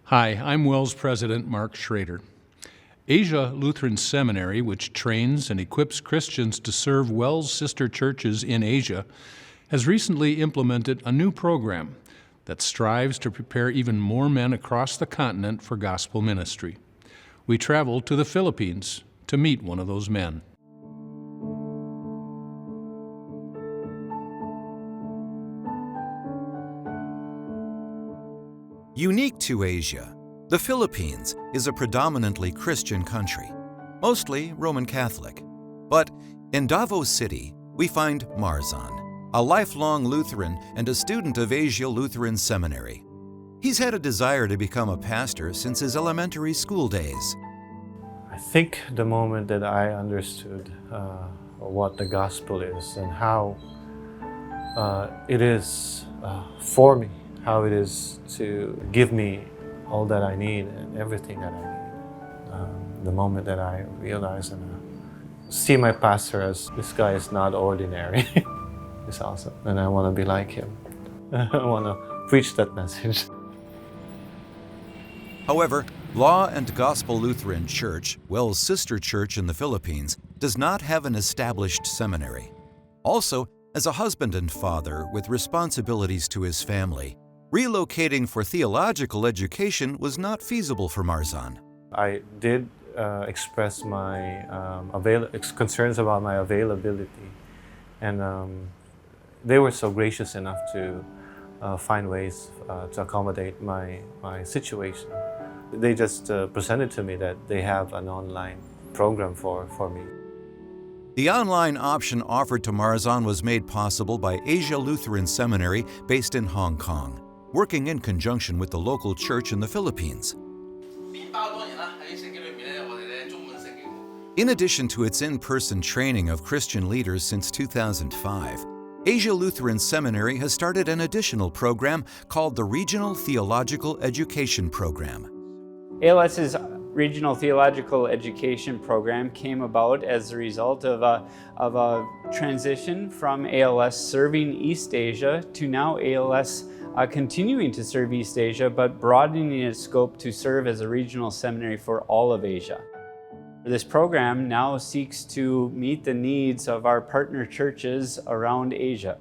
Hi, I'm WELS President Mark Schrader. Asia Lutheran Seminary, which trains and equips Christians to serve WELS sister churches in Asia, has recently implemented a new program that strives to prepare even more men across the continent for gospel ministry. We traveled to the Philippines to meet one of those men. Unique to Asia, the Philippines is a predominantly Christian country, mostly Roman Catholic. But in Davao City, we find Marzan, a lifelong Lutheran and a student of Asia Lutheran Seminary. He's had a desire to become a pastor since his elementary school days. I think the moment that I understood what the gospel is and how it is for me, how it is to give me all that I need and everything that I need. The moment that I realize and see my pastor as this guy is not ordinary, it's awesome. And I want to be like him. I want to preach that message. However, Law and Gospel Lutheran Church, WELS' sister church in the Philippines, does not have an established seminary. Also, as a husband and father with responsibilities to his family, relocating for theological education was not feasible for Marzan. I did express my concerns about my availability, and they were so gracious enough to find ways to accommodate my situation. They just presented to me that they have an online program for me. The online option offered to Marzan was made possible by Asia Lutheran Seminary based in Hong Kong, working in conjunction with the local church in the Philippines. In addition to its in-person training of Christian leaders since 2005, Asia Lutheran Seminary has started an additional program called the Regional Theological Education Program. ALS's Regional Theological Education Program came about as a result of a transition from ALS serving East Asia to now ALS continuing to serve East Asia, but broadening its scope to serve as a regional seminary for all of Asia. This program now seeks to meet the needs of our partner churches around Asia.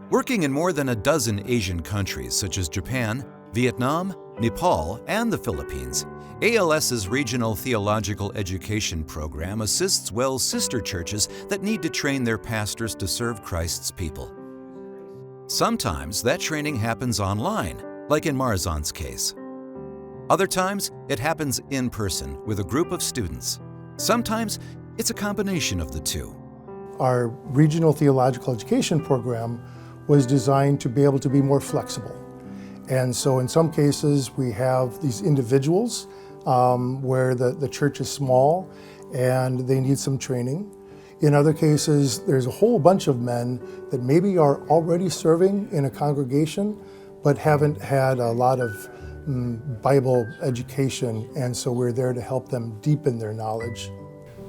Working in more than a dozen Asian countries such as Japan, Vietnam, Nepal, and the Philippines, ALS's Regional Theological Education Program assists WELS sister churches that need to train their pastors to serve Christ's people. Sometimes that training happens online, like in Marzan's case. Other times, it happens in person with a group of students. Sometimes, it's a combination of the two. Our Regional Theological Education Program was designed to be able to be more flexible. And so in some cases, we have these individuals where the church is small and they need some training. In other cases, there's a whole bunch of men that maybe are already serving in a congregation, but haven't had a lot of Bible education, and so we're there to help them deepen their knowledge.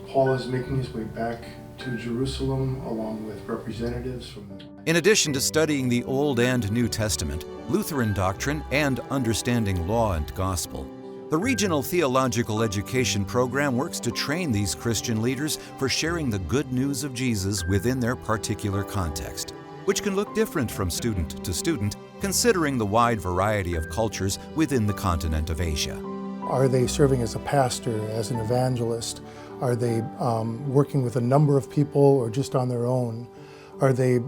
Paul is making his way back to Jerusalem along with representatives from... In addition to studying the Old and New Testament, Lutheran doctrine, and understanding law and gospel, the Regional Theological Education Program works to train these Christian leaders for sharing the good news of Jesus within their particular context, which can look different from student to student, considering the wide variety of cultures within the continent of Asia. Are they serving as a pastor, as an evangelist? Are they working with a number of people or just on their own? Are they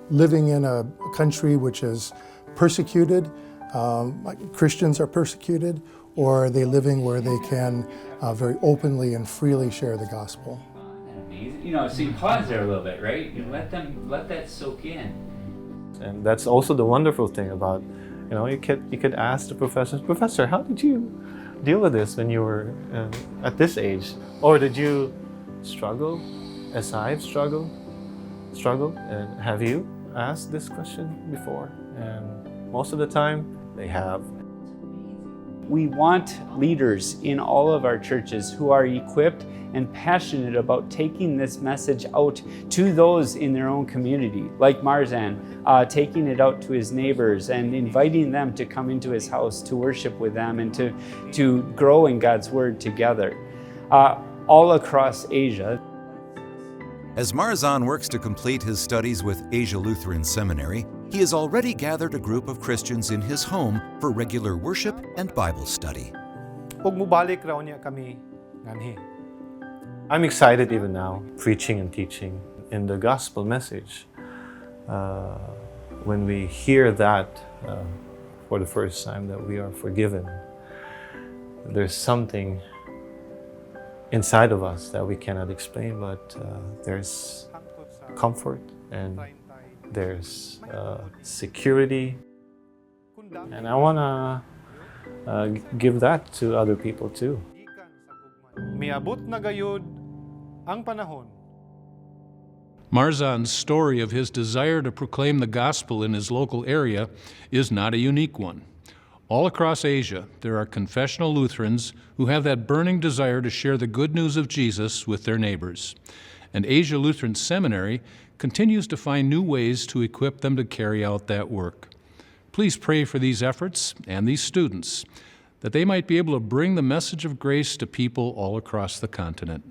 living in a country which is persecuted, like Christians are persecuted, or are they living where they can very openly and freely share the gospel? You know, so you pause there a little bit, right? You let that soak in. And that's also the wonderful thing about, you know, you could ask the professor, how did you deal with this when you were at this age? Or did you struggle as I've struggled? And have you asked this question before? And most of the time, they have. We want leaders in all of our churches who are equipped and passionate about taking this message out to those in their own community, like Marzan, taking it out to his neighbors and inviting them to come into his house to worship with them and to grow in God's Word together. All across Asia. As Marzan works to complete his studies with Asia Lutheran Seminary, he has already gathered a group of Christians in his home for regular worship and Bible study. Pag mubalik raw niya kami nganhi. I'm excited even now, preaching and teaching in the gospel message. When we hear that for the first time, that we are forgiven, there's something inside of us that we cannot explain, but there's comfort and there's security. And I want to give that to other people too. Miabot na gayud ang panahon. Marzan's story of his desire to proclaim the gospel in his local area is not a unique one. All across Asia, there are confessional Lutherans who have that burning desire to share the good news of Jesus with their neighbors. And Asia Lutheran Seminary continues to find new ways to equip them to carry out that work. Please pray for these efforts and these students, that they might be able to bring the message of grace to people all across the continent.